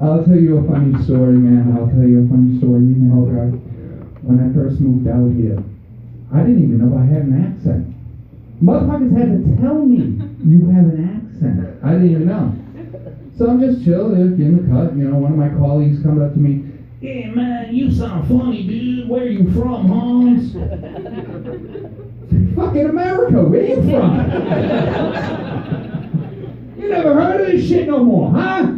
I'll tell you a funny story, man. I'll tell you a funny story. You know, when I first moved out here, I didn't even know I had an accent. Motherfuckers had to tell me, you have an accent. I didn't even know. So I'm just chilling in the cut. You know, one of my colleagues comes up to me, "Hey, man, you sound funny, dude. Where are you from, Hans?" Fucking America, where you from? You never heard of this shit no more, huh?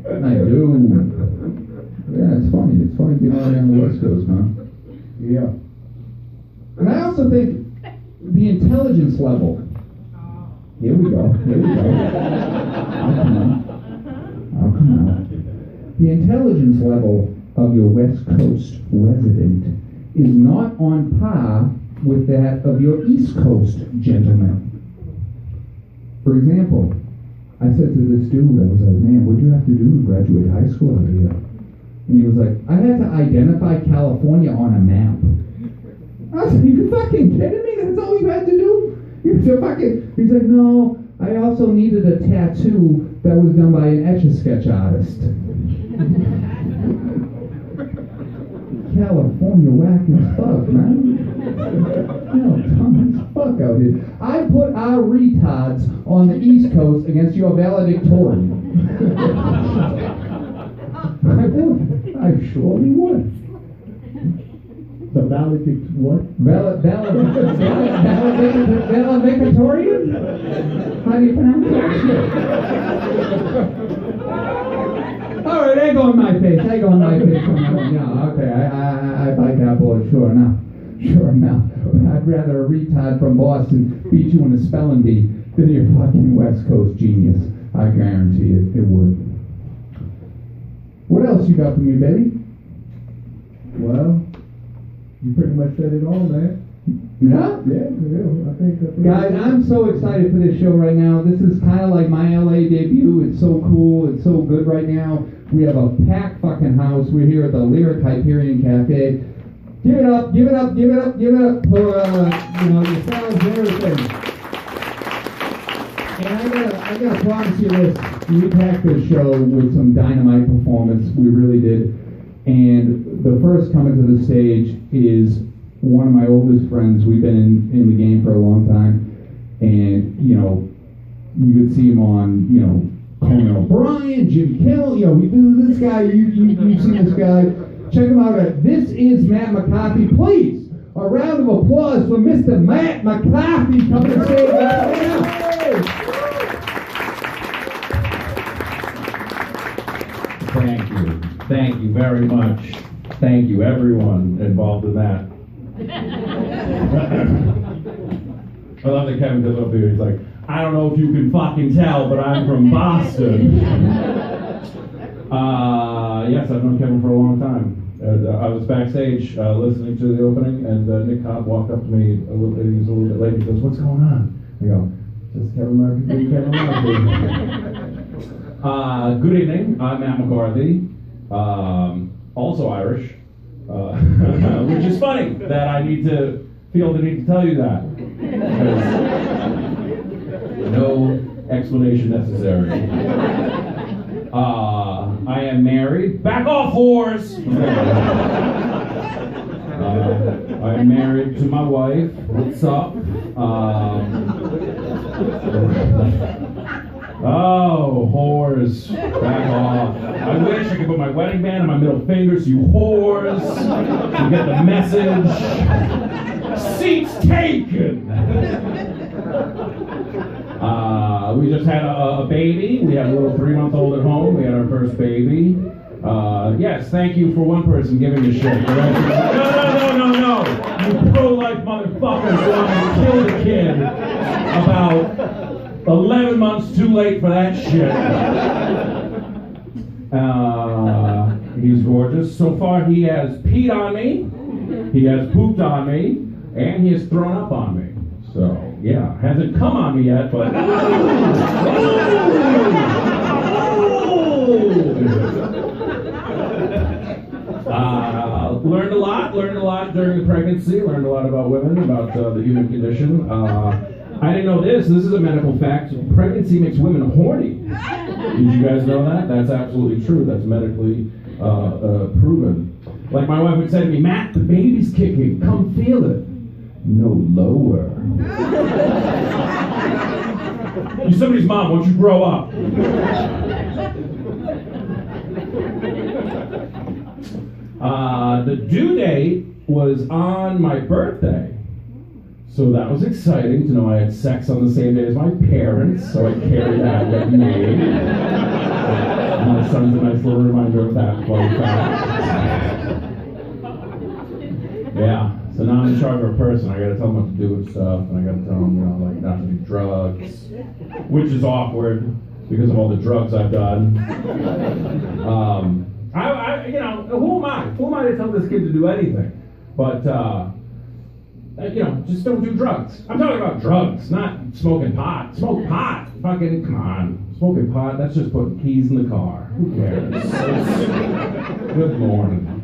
And I do. Yeah, it's funny. It's funny being out there on the West Coast, huh? Yeah. And I also think the intelligence level. Here we go. I'll come out. The intelligence level of your West Coast resident is not on par with that of your East Coast gentleman. For example, I said to this dude, I was like, "Man, what'd you have to do to graduate high school out here?" And he was like, "I had to identify California on a map." I was like, "You fucking kidding me? That's all you had to do?" He's like, "No, I also needed a tattoo that was done by an Etch-a-Sketch artist." California whack as fuck, man. Dumb as fuck out here. I put our retards on the East Coast against your valedictorian. I would. I surely would. The what? Valedictorian? How do you pronounce that shit? All right, I go on my face. Yeah, okay, I bite that bullet, sure enough. I'd rather a retard from Boston beat you in a spelling bee than your fucking West Coast genius. I guarantee it would. What else you got for me, baby? Well, you pretty much said it all, man. Yeah? Yeah, I think that's guys, I'm so excited for this show right now. This is kind of like my LA debut. It's so cool. It's so good right now. We have a packed fucking house. We're here at the Lyric Hyperion Café. Give it up for, the sounds and everything. And I gotta promise you this. We packed this show with some dynamite performance. We really did. And the first coming to the stage is one of my oldest friends. We've been in the game for a long time. And, you could see him on, Conan O'Brien, Jimmy Kimmel. This guy, you've seen this guy. Check him out at This Is Matt McCarthy. Please, a round of applause for Mr. Matt McCarthy coming to stage right now. Thank you very much. Thank you, everyone involved in that. I love that Kevin goes up here. He's like, "I don't know if you can fucking tell, but I'm from Boston." Yes, I've known Kevin for a long time. I was backstage listening to the opening, and Nick Cobb walked up to me he was a little bit late. He goes, "What's going on?" I go, "Just Kevin Murphy being Kevin Murphy." Good evening. I'm Matt McCarthy, also Irish, which is funny that I feel the need to tell you that. No explanation necessary. I am married. Back off, whores! I am married to my wife. What's up? Oh, whores. Back off. I wish I could put my wedding band on my middle finger so you whores. You get the message. Seats taken! We just had a baby. We had a little 3-month-old at home. We had our first baby. Yes, thank you for one person giving a shit. No. You pro-life motherfuckers want to kill the kid about 11 months too late for that shit. He's gorgeous. So far, he has peed on me, he has pooped on me, and he has thrown up on me. So, yeah, hasn't come on me yet, but... Learned a lot during the pregnancy, learned a lot about women, about the human condition. I didn't know this is a medical fact. Pregnancy makes women horny. Did you guys know that? That's absolutely true. That's medically proven. Like my wife would say to me, Matt, the baby's kicking. Come feel it. No lower. You're somebody's mom. Won't you grow up? The due date was on my birthday. So that was exciting to know I had sex on the same day as my parents, so I carried that with me. My son's a nice little reminder of that fun fact. Yeah, so now I'm in charge of a person. I gotta tell them what to do with stuff, and I gotta tell them, like not to do drugs, which is awkward because of all the drugs I've done. Who am I? Who am I to tell this kid to do anything? But, just don't do drugs. I'm talking about drugs, not smoking pot. Smoke pot. Fucking, come on. Smoking pot, that's just putting keys in the car. Who cares? Good morning.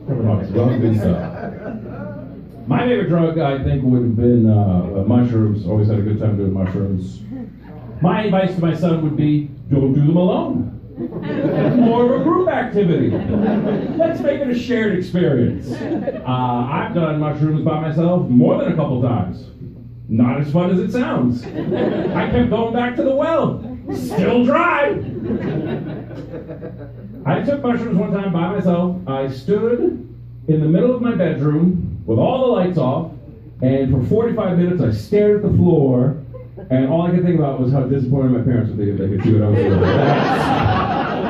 Talking about drugs and stuff. My favorite drug, I think, would have been mushrooms. Always had a good time doing mushrooms. My advice to my son would be, don't do them alone. More of a group activity. Let's make it a shared experience. I've done mushrooms by myself more than a couple times. Not as fun as it sounds. I kept going back to the well. Still dry. I took mushrooms one time by myself. I stood in the middle of my bedroom with all the lights off, and for 45 minutes I stared at the floor, and all I could think about was how disappointed my parents would be if they could see what I was doing.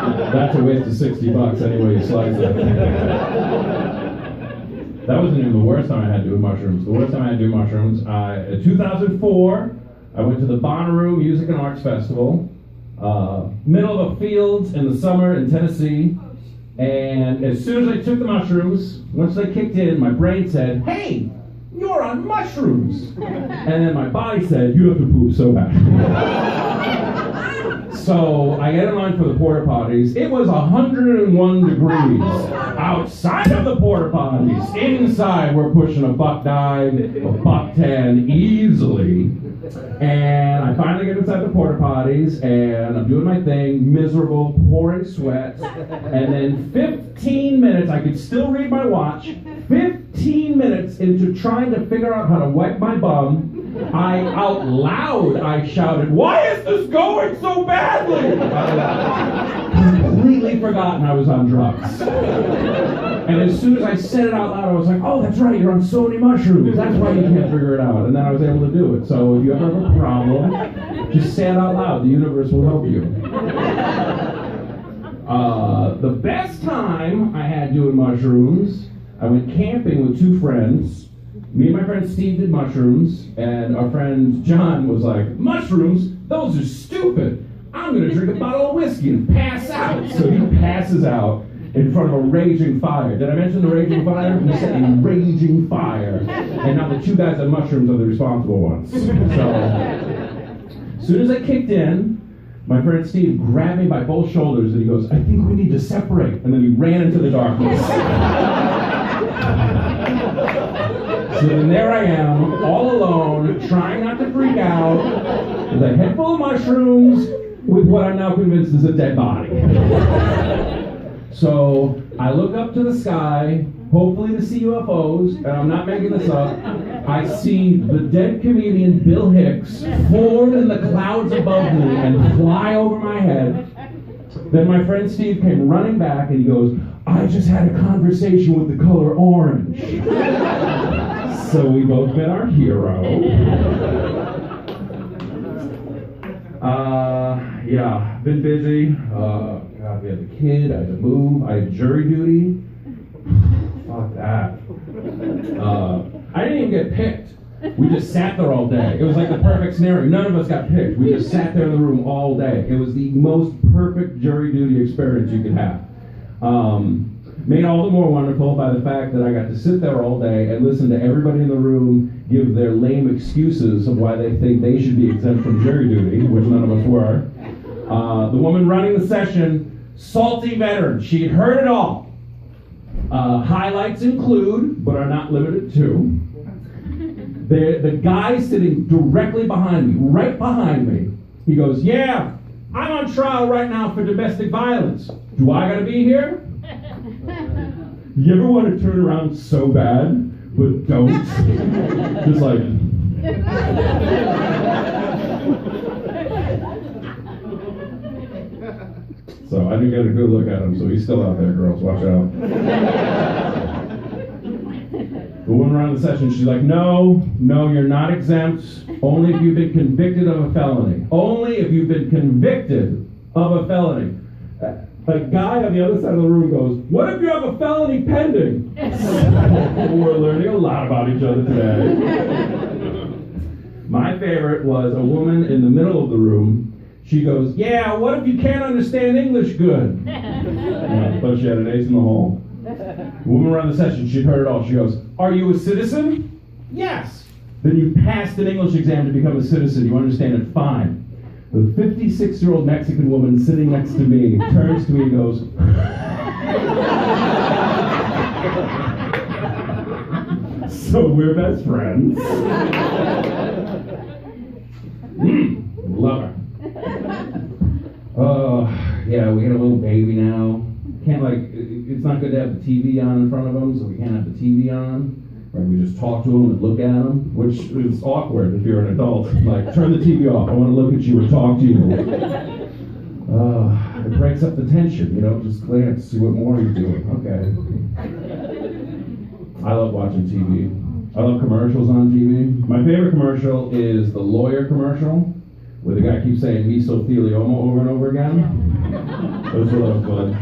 That's a waste of $60 anyway you slice it. That wasn't even the worst time I had to do mushrooms. The worst time I had to do mushrooms, in 2004, I went to the Bonnaroo Music and Arts Festival, middle of a field in the summer in Tennessee, and as soon as I took the mushrooms, once they kicked in, my brain said, hey, you're on mushrooms! And then my body said, you have to poop so bad. So I get in line for the porta potties. It was 101 degrees outside of the porta potties. Inside, we're pushing a $1.09, a $1.10 easily. And I finally get inside the porta potties, and I'm doing my thing, miserable, pouring sweat. And then 15 minutes, I could still read my watch. 15 minutes into trying to figure out how to wipe my bum, out loud, I shouted, why is this going so badly? I completely forgotten I was on drugs. And as soon as I said it out loud, I was like, oh, that's right, you're on so many mushrooms. That's why you can't figure it out. And then I was able to do it. So if you ever have a problem, just say it out loud. The universe will help you. The best time I had doing mushrooms, I went camping with two friends. Me and my friend Steve did mushrooms, and our friend John was like, mushrooms? Those are stupid. I'm going to drink a bottle of whiskey and pass out. So he passes out in front of a raging fire. Did I mention the raging fire? We set a raging fire. And now the two guys on mushrooms are the responsible ones. So, as soon as I kicked in, my friend Steve grabbed me by both shoulders and he goes, I think we need to separate. And then he ran into the darkness. So then there I am, all alone, trying not to freak out, with a head full of mushrooms, with what I'm now convinced is a dead body. So I look up to the sky, hopefully to see UFOs, and I'm not making this up. I see the dead comedian Bill Hicks form in the clouds above me and fly over my head. Then my friend Steve came running back and he goes, I just had a conversation with the color orange. So we both met our hero. Been busy. God, we had a kid, I had to move, I had jury duty. Fuck that. I didn't even get picked. We just sat there all day. It was like the perfect scenario. None of us got picked. We just sat there in the room all day. It was the most perfect jury duty experience you could have. Made all the more wonderful by the fact that I got to sit there all day and listen to everybody in the room give their lame excuses of why they think they should be exempt from jury duty, which none of us were. The woman running the session, salty veteran. She had heard it all. Highlights include, but are not limited to, the guy sitting directly behind me, right behind me. He goes, yeah, I'm on trial right now for domestic violence. Do I gotta be here? You ever want to turn around so bad, but don't? Just like... So I didn't get a good look at him, so he's still out there, girls. Watch out. The woman around the session, she's like, no, you're not exempt. Only if you've been convicted of a felony. Only if you've been convicted of a felony. A guy on the other side of the room goes, what if you have a felony pending? We're learning a lot about each other today. My favorite was a woman in the middle of the room. She goes, yeah, what if you can't understand English good? But she had an ace in the hole. The woman around the session, she'd heard it all. She goes, are you a citizen? Yes. Then you passed an English exam to become a citizen. You understand it fine. The 56-year-old Mexican woman sitting next to me turns to me and goes, so we're best friends. Love her. Yeah, we got a little baby now. Can't it's not good to have the TV on in front of them, so we can't have the TV on. Right, we just talk to them and look at them, which is awkward if you're an adult. Like, turn the TV off. I want to look at you and talk to you. It breaks up the tension, just glance, see what more you're doing. Okay. I love watching TV. I love commercials on TV. My favorite commercial is the lawyer commercial, where the guy keeps saying mesothelioma over and over again. Those are a lot of fun.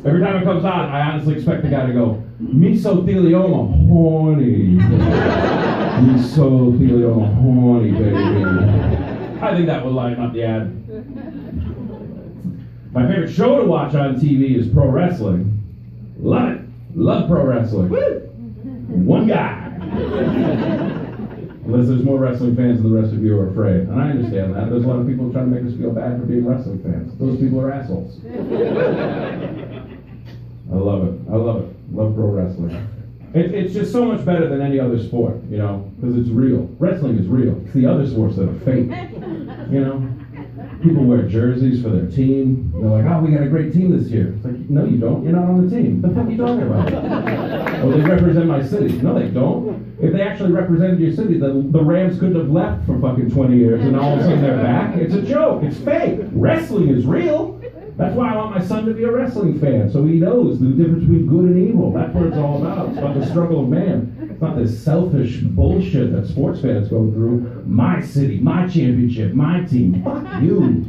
Every time it comes on, I honestly expect the guy to go, mesothelioma, horny. Mesothelioma, horny, baby. I think that would lighten up the ad. My favorite show to watch on TV is pro wrestling. Love it. Love pro wrestling. Woo! One guy. Unless there's more wrestling fans than the rest of you are afraid. And I understand that. There's a lot of people trying to make us feel bad for being wrestling fans. Those people are assholes. I love it. I love it. Love pro wrestling. It's just so much better than any other sport, because it's real. Wrestling is real. It's the other sports that are fake, People wear jerseys for their team. They're like, oh, we got a great team this year. It's like, no, you don't. You're not on the team. What the fuck are you talking about? Oh, they represent my city. No, they don't. If they actually represented your city, the Rams couldn't have left for fucking 20 years, and all of a sudden they're back. It's a joke. It's fake. Wrestling is real. That's why I want my son to be a wrestling fan, so he knows the difference between good and evil. That's what it's all about. It's about the struggle of man. It's not this selfish bullshit that sports fans go through. My city, my championship, my team. Fuck you.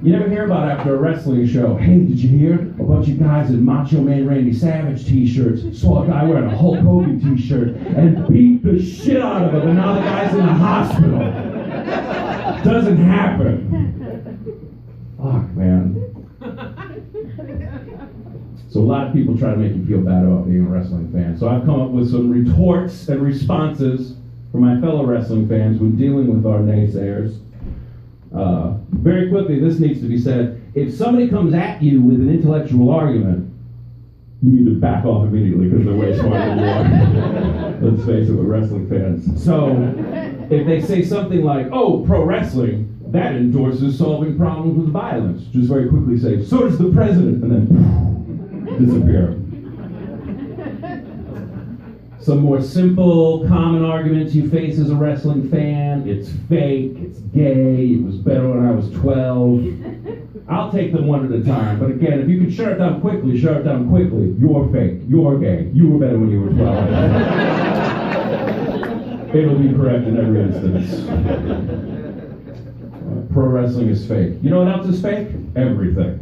You never hear about after a wrestling show, hey, did you hear? A bunch of guys in Macho Man Randy Savage t-shirts saw a guy wearing a Hulk Hogan t-shirt and beat the shit out of him, and now the guy's in the hospital. Doesn't happen. Fuck, man. So a lot of people try to make you feel bad about being a wrestling fan. So I've come up with some retorts and responses for my fellow wrestling fans when dealing with our naysayers. Very quickly, this needs to be said. If somebody comes at you with an intellectual argument, you need to back off immediately because they're way smarter than you are. Let's face it, we're wrestling fans. So if they say something like, oh, pro wrestling, that endorses solving problems with violence, just very quickly say, so does the president, and then disappear. Some more simple, common arguments you face as a wrestling fan. It's fake, it's gay, it was better when I was 12. I'll take them one at a time, but again, if you can shut it down quickly, shut it down quickly. You're fake, you're gay, you were better when you were 12. It'll be correct in every instance. Pro wrestling is fake. You know what else is fake? Everything.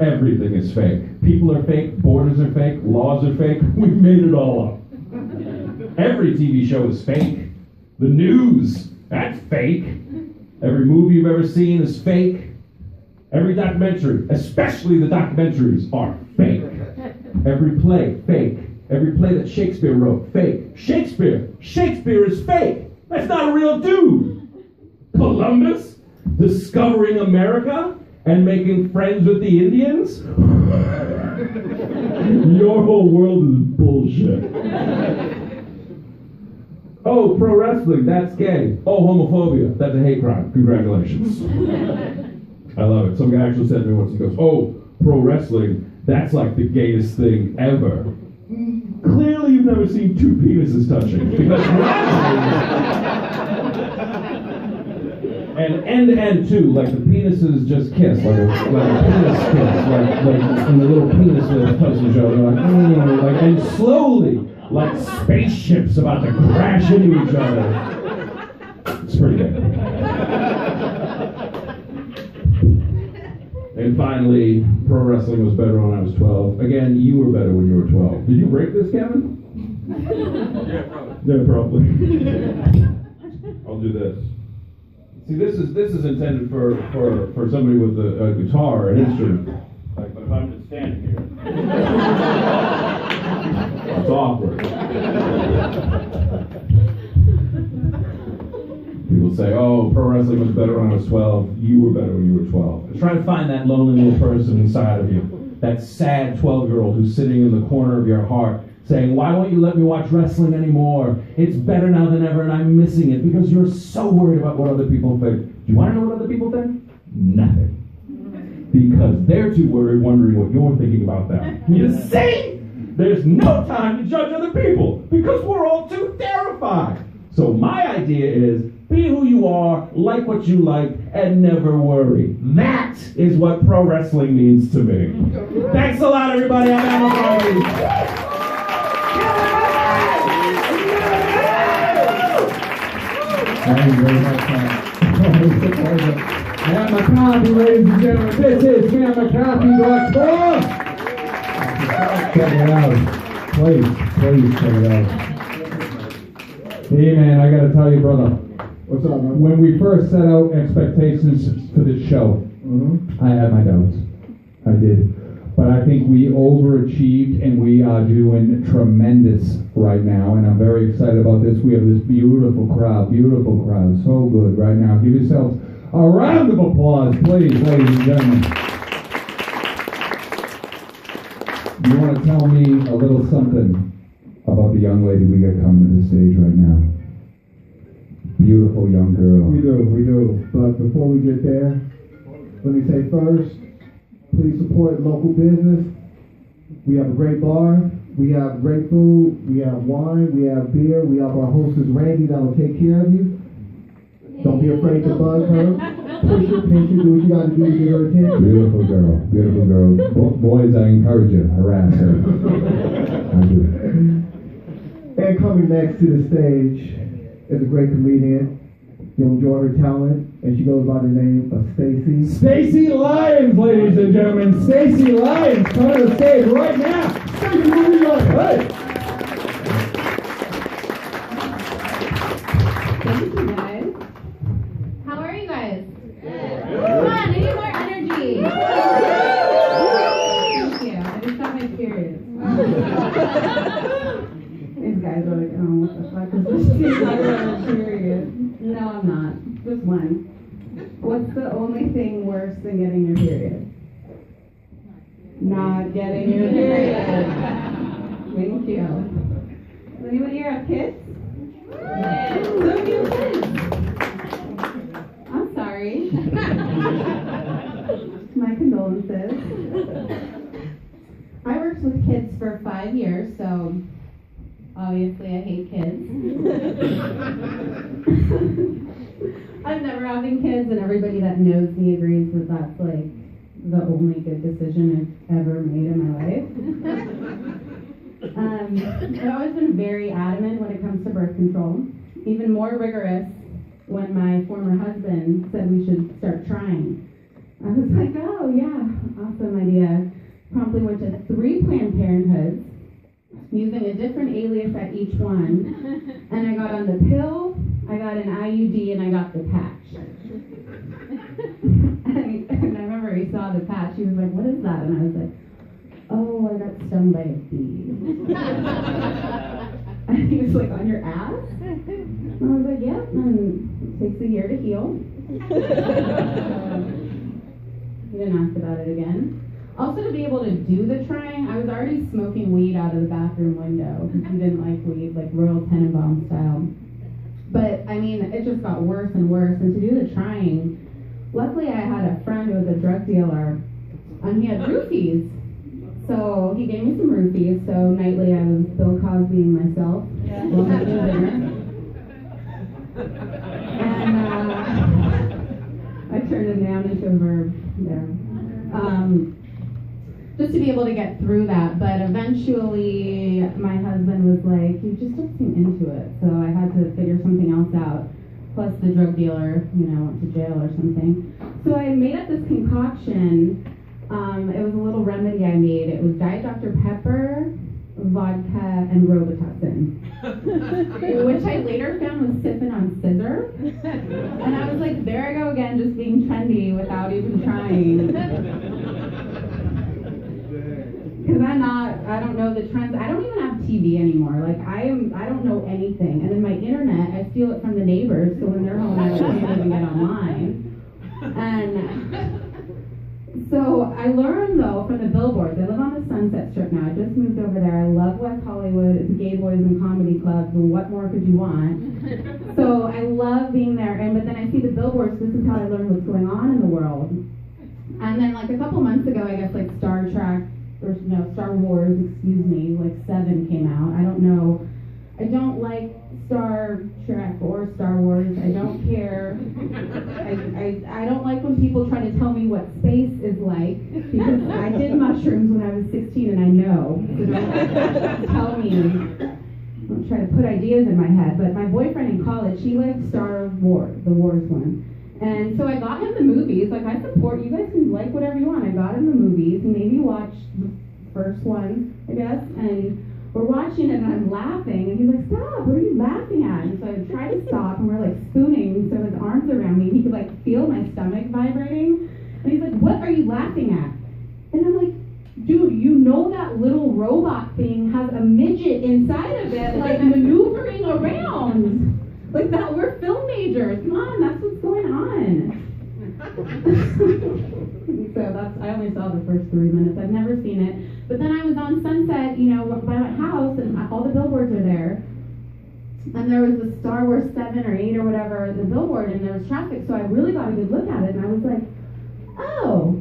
Everything is fake. People are fake, borders are fake, laws are fake. We've made it all up. Every TV show is fake. The news, that's fake. Every movie you've ever seen is fake. Every documentary, especially the documentaries, are fake. Every play, fake. Every play that Shakespeare wrote, fake. Shakespeare is fake. That's not a real dude. Columbus discovering America and making friends with the Indians? Your whole world is bullshit. Oh, pro wrestling, that's gay. Oh, homophobia, that's a hate crime. Congratulations. I love it. Some guy actually said to me once, he goes, oh, pro wrestling, that's like the gayest thing ever. Clearly you've never seen two penises touching. Because and end to end too, like the penises just kiss, like a penis kiss, like and the little penis will touch each other, like and slowly, like spaceships about to crash into each other. It's pretty good. And finally, pro wrestling was better when I was 12. Again, you were better when you were 12. Did you break this, Kevin? Yeah, probably. I'll do this. See, this is intended for somebody with a guitar, an instrument. Like, but if I'm just standing here, it's awkward. People say, oh, pro wrestling was better when I was 12. You were better when you were 12. Try to find that lonely little person inside of you. That sad 12-year-old who's sitting in the corner of your heart saying, why won't you let me watch wrestling anymore? It's better now than ever and I'm missing it because you're so worried about what other people think. Do you want to know what other people think? Nothing. Because they're too worried wondering what you're thinking about them. You see? There's no time to judge other people because we're all too terrified. So my idea is, be who you are, like what you like, and never worry. That is what pro wrestling means to me. Thanks a lot, everybody. I'm Emma Harvey. Thank you very much, man. Matt McCarthy, ladies and gentlemen. This is MattMcCarthy.com. Check it out. Please check it out. Hey, man, I got to tell you, brother. What's up, man? When we first set out expectations for this show, I had my doubts. I did. But I think we overachieved and we are doing tremendous right now. And I'm very excited about this. We have this beautiful crowd. So good right now. Give yourselves a round of applause, please, ladies and gentlemen. You want to tell me a little something about the young lady we got coming to the stage right now? Beautiful young girl. We do. But before we get there, let me say first, please support local business. We have a great bar. We have great food. We have wine. We have beer. We have our hostess, Randy, that will take care of you. Don't be afraid to bug her. Push her, pinch her, do what you got to do to get her attention. Beautiful girl. Boys, I encourage you. Harass her. I do. And coming next to the stage is a great comedian. You'll enjoy her talent, and she goes by the name of Stacy. Stacy Lyons, ladies and gentlemen. Stacy Lyons, coming to the stage right now. Stacy, where are you going? Hey! Thank you, guys. How are you guys? Come on, I need more energy. Thank you. I just got my period. These guys are like, oh, what the fuck is this? She's not really period. No, I'm not. Just one. What's the only thing worse than getting your period? Not getting your period. Thank you. Does anybody here have kids? Some of you have kids. I'm sorry. My condolences. I worked with kids for 5 years, so obviously I hate kids. I've never having kids, and everybody that knows me agrees that that's like the only good decision I've ever made in my life. I've always been very adamant when it comes to birth control, even more rigorous when my former husband said we should start trying. I was like, oh yeah, awesome idea. Promptly went to 3 Planned Parenthoods, using a different alias at each one, and I got on the pill, I got an IUD, and I got the patch. and I remember he saw the patch, he was like, what is that? And I was like, oh, I got stung by a bee. And he was like, on your ass? And I was like, yep, and it takes a year to heal. He didn't ask about it again. Also, to be able to do the trying, I was already smoking weed out of the bathroom window because he didn't like weed, like Royal Tenenbaum style. But, I mean, it just got worse and worse. And to do the trying, luckily I had a friend who was a drug dealer, and he had roofies. So he gave me some roofies, so nightly I was Bill Cosbying myself while having dinner. And I turned it down into a verb there. Just to be able to get through that. But eventually my husband was like, you just don't seem into it. So I had to figure something else out. Plus the drug dealer, went to jail or something. So I made up this concoction. It was a little remedy I made. It was Diet Dr. Pepper, vodka, and Robitussin. Which I later found was sipping on scissor. And I was like, there I go again, just being trendy without even trying. Because I don't know the trends. I don't even have TV anymore. Like, I don't know anything. And then my internet, I steal it from the neighbors, so when they're home, I can't even get online. And so I learned, though, from the billboards. I live on the Sunset Strip now. I just moved over there. I love West Hollywood. It's gay boys and comedy clubs. And what more could you want? So I love being there. But then I see the billboards. This is how I learned what's going on in the world. And then, like, a couple months ago, I guess, like, Star Wars, 7 came out. I don't know. I don't like Star Trek or Star Wars. I don't care. I don't like when people try to tell me what space is like, because I did mushrooms when I was 16 and I know. So don't tell me. Don't try to put ideas in my head. But my boyfriend in college, he liked Star Wars, the Wars one. And so I got him the movies. Like, I support, you guys can like whatever you want. I got him the movies. He made me watch the first one, I guess. And we're watching it and I'm laughing. And he's like, stop, what are you laughing at? And so I tried to stop and we're like spooning. So his arms around me. He could like feel my stomach vibrating. And he's like, what are you laughing at? And I'm like, dude, you know that little robot thing has a midget inside of it, like maneuvering around. Like that, we're film majors. Come on, that's what's going on. So I only saw the first 3 minutes. I've never seen it. But then I was on Sunset, by my house, and all the billboards are there. And there was the Star Wars 7 or 8 or whatever, the billboard, and there was traffic, so I really got a good look at it, and I was like, oh,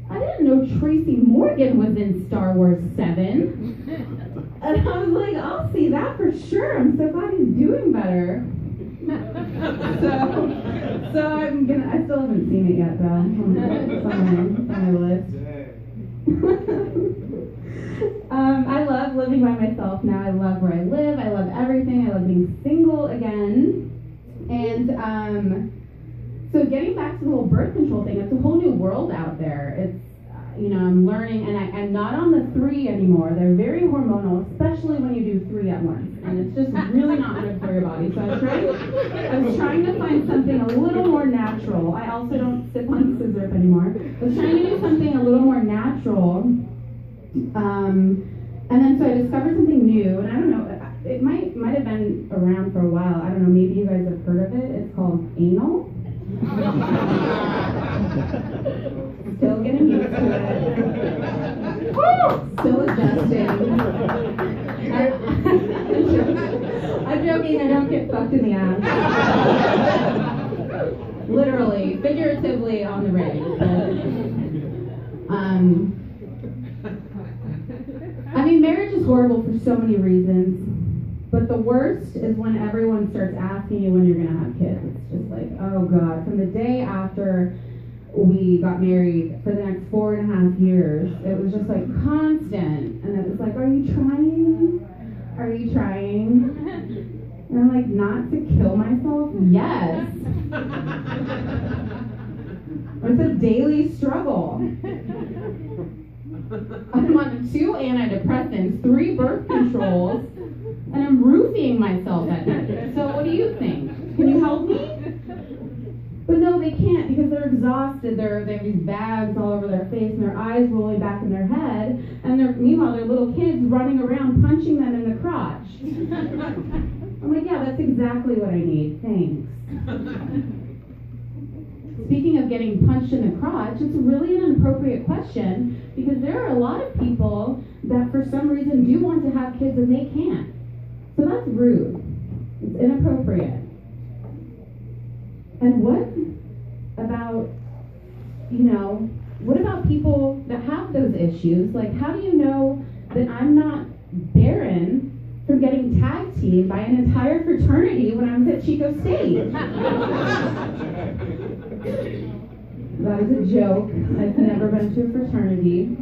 I didn't know Tracy Morgan was in Star Wars 7. And I was like, I'll see that for sure. I'm so glad he's doing better. So I still haven't seen it yet, though. It's on my list. I love living by myself now. I love where I live. I love everything. I love being single again. And so getting back to the whole birth control thing, it's a whole new world out there. It's, I'm learning, and I'm not on the 3 anymore. They're very hormonal, especially when you do 3 at once. And it's just really not good for your body. So I was trying to find something a little more natural. I also don't sip on scissor anymore. I was trying to do something a little more natural. And then so I discovered something new, and I don't know, it might have been around for a while. I don't know, maybe you guys have heard of it. It's called anal. Still getting used to it. Still adjusting. I'm joking, I don't get fucked in the ass. Literally, figuratively on the rig. Marriage is horrible for so many reasons. But the worst is when everyone starts asking you when you're going to have kids. It's just like, oh God. From the day after we got married for the next 4.5 years, it was just like constant. And it was like, are you trying? Are you trying? And I'm like, not to kill myself? Yes. It's a daily struggle. I'm on 2 antidepressants, 3 birth controls, and I'm roofing myself at night. So what do you think? Can you help me? But no, they can't, because they're exhausted. They have these bags all over their face and their eyes rolling back in their head, and meanwhile they're little kids running around punching them in the crotch. I'm like, yeah, that's exactly what I need. Thanks. Speaking of getting punched in the crotch, it's really an inappropriate question, because there are a lot of people that for some reason do want to have kids and they can't. So that's rude. It's inappropriate. And what about, what about people that have those issues? Like, how do you know that I'm not barren from getting tag teamed by an entire fraternity when I was at Chico State? That is a joke. I've never been to a fraternity.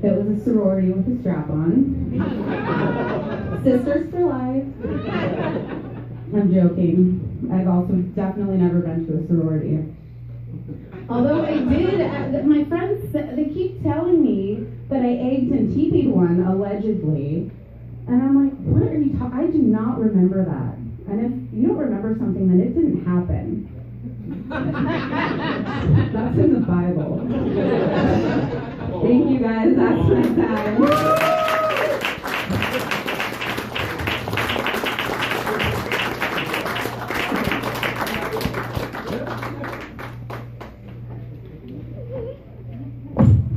It was a sorority with a strap-on. Sisters for life. I'm joking. I've also definitely never been to a sorority. Although I did, my friends, they keep telling me that I egged and TP'd one, allegedly. And I'm like, what are you talking? I do not remember that. And if you don't remember something, then it didn't happen. That's in the Bible. Thank you guys, that's my time.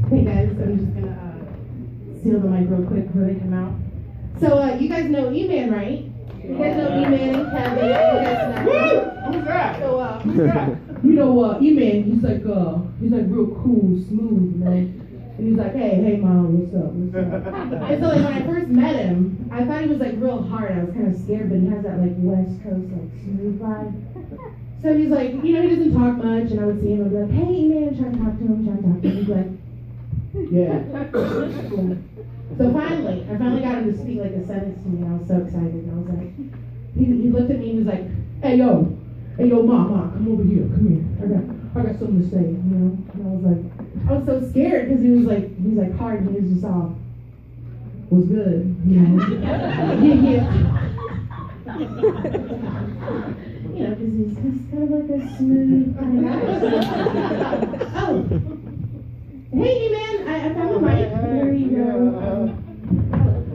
Hey guys, I'm just gonna seal the mic real quick before they come out. So you guys know E-Man, right? You guys know E-Man and Kevin. Who's that? So you know E-Man, he's like real cool, smooth, man. And he's like, hey mom, what's up? And so like when I first met him, I thought he was like real hard. I was kind of scared, but he has that like West Coast like smooth vibe. So he's like, he doesn't talk much, and I would see him and be like, hey E-Man, try to talk to him. He's like, yeah. Cool. So finally, I got him to speak like a sentence to me, and I was so excited. And I was like, he looked at me and he was like, hey yo, ma, come over here, come here. I got something to say, And I was so scared because he was like hard, and he was just all, what's good, yeah. Because he's kind of like a smooth kind of guy. Oh. Hey, man, I found the mic. There you go.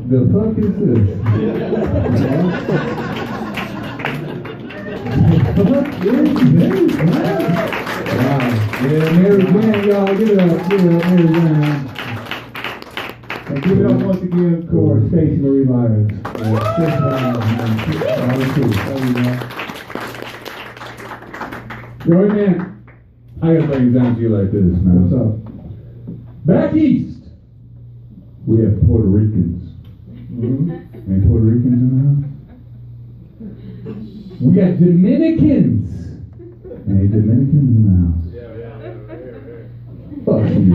The fuck is this? Wow. Yeah, Mary Jane, y'all, give it up, Mary Jane. And give it up once again for Stationary Lions. Roy, man, I gotta break it down to you like this, man. What's up? Back east, we have Puerto Ricans. Any Puerto Ricans in the house? We got Dominicans. Any Dominicans in the house? Fuck you.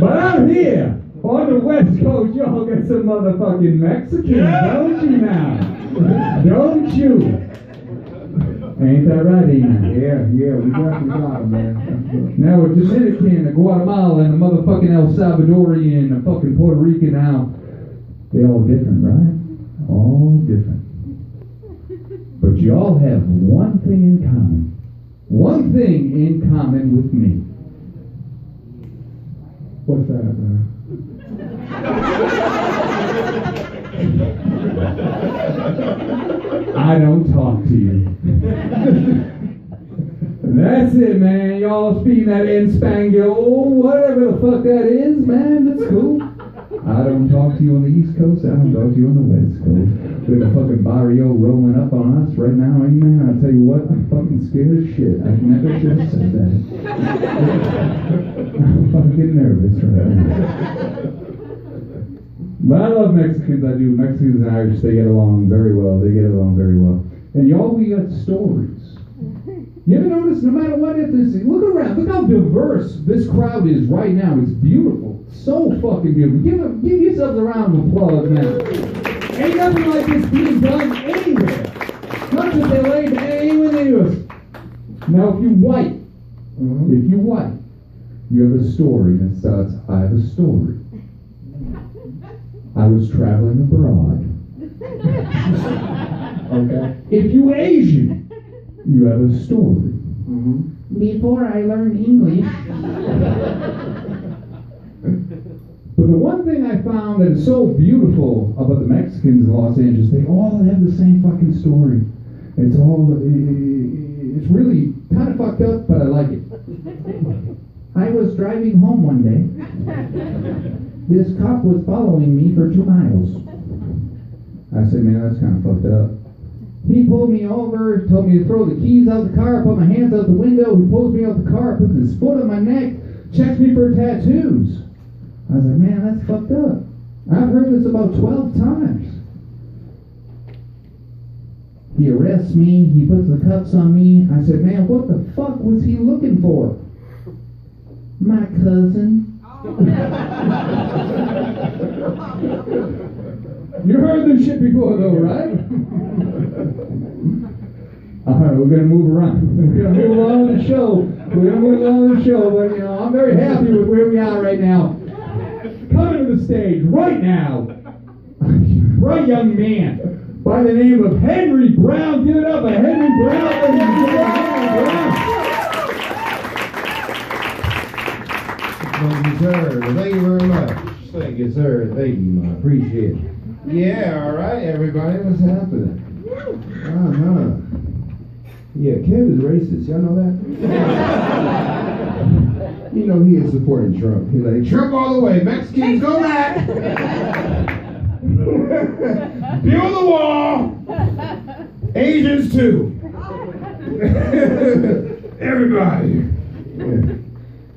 But out here, on the West Coast, y'all got some motherfucking Mexicans, don't you now? Don't you? Ain't that right, Ian? Yeah, we definitely got them, man. Now a Dominican, a Guatemalan, a motherfucking El Salvadorian, a fucking Puerto Rican now, they all different, right? All different. But you all have one thing in common. One thing in common with me. What's that, man? I don't talk to you. That's it, man. Y'all speaking that in-Spanglish, whatever the fuck that is, man. That's cool. I don't talk to you on the East Coast. I don't talk to you on the West Coast. We have a fucking barrio rolling up on us right now, man. I tell you what, I'm fucking scared as shit. I never should have said that. I'm fucking nervous right now. But I love Mexicans, I do. Mexicans and Irish, they get along very well. And y'all, we got stories. You ever notice, no matter what ethnicity, look around, look how diverse this crowd is right now. It's beautiful. So fucking beautiful. Give yourselves a round of applause, man. Ain't nothing like this being done anywhere. Not just LA, but anywhere in the US. Now, if you're white, you have a story that starts, I have a story. I was traveling abroad. Okay. If you Asian, you have a story. Before I learned English. But the one thing I found that is so beautiful about the Mexicans in Los Angeles, they all have the same fucking story. It's really kind of fucked up, but I like it. I was driving home one day, This cop was following me for 2 miles. I said, man, that's kind of fucked up. He pulled me over, told me to throw the keys out the car, put my hands out the window. He pulls me out the car, puts his foot on my neck, checks me for tattoos. I was like, man, that's fucked up. I've heard this about 12 times. He arrests me, he puts the cuffs on me. I said, man, what the fuck was he looking for? My cousin. You heard this shit before though, right? Alright, we're gonna move around. We're gonna move on the show. We're gonna move on the show, but you know, I'm very happy with where we are right now. Coming to the stage right now, right young man by the name of Henry Brown. Give it up for Henry Brown. Thank you, sir. Thank you very much. Thank you, sir. Thank you. I appreciate it. Yeah, all right, everybody. What's happening? Uh-huh. Yeah, Kev is racist. Y'all know that? You know, he is supporting Trump. He's like, Trump all the way. Mexicans, go back. Build the wall. Asians, too. Everybody. Yeah.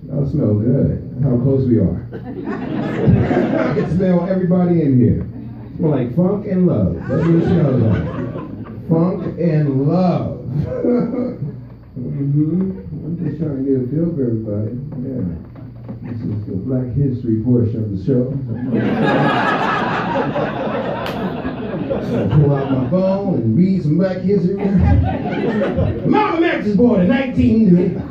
Y'all smell good. How close we are. I can smell everybody in here. Smell like funk and love. That's what it smells like. Funk and love. I'm just trying to get a feel for everybody. Yeah. This is the Black History portion of the show. So I'll pull out my phone and read some Black History. Malcolm X was born in 19...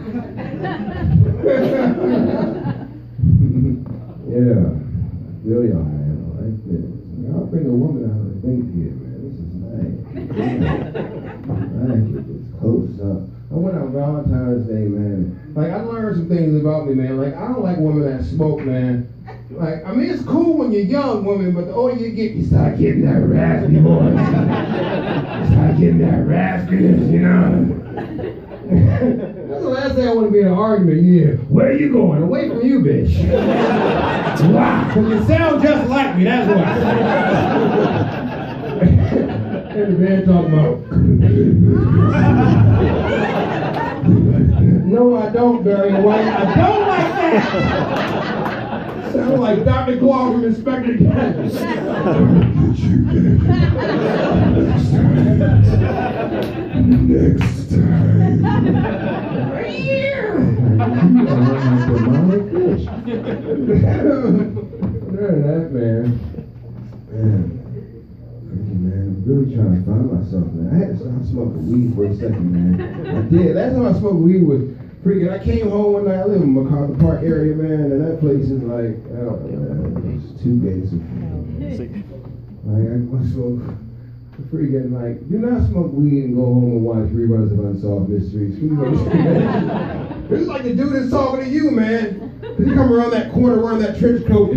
Yeah, really all right. I like this. I'll bring a woman out of the thing here, man. This is nice. I like it. It's close up. I went out Valentine's Day, man. Like, I learned some things about me, man. Like, I don't like women that smoke, man. Like, I mean, it's cool when you're young women, but the older you get, you start getting that raspy voice. You start getting that raspiness, you know? That's the last thing I want to be in an argument. Yeah, where are you going? Away from you, bitch. Why? Because you sound just like me, that's why. And the man talking about, no, I don't, Barry White. I don't like that. Sound like Dr. Claw from Inspector Gadget. Next time. That man. Man, I'm really trying to find myself, man. I had to stop smoking weed for a second, man. I did. Last time I smoked weed was freaking. I came home one night. I live in McCarthy Park area, man, and that place is like, I don't know, man. It's 2 gates of like, I smoke freaking, like, do not smoke weed and go home and watch reruns of Unsolved Mysteries. It's like the dude that's talking to you, man. You come around that corner wearing that trench coat.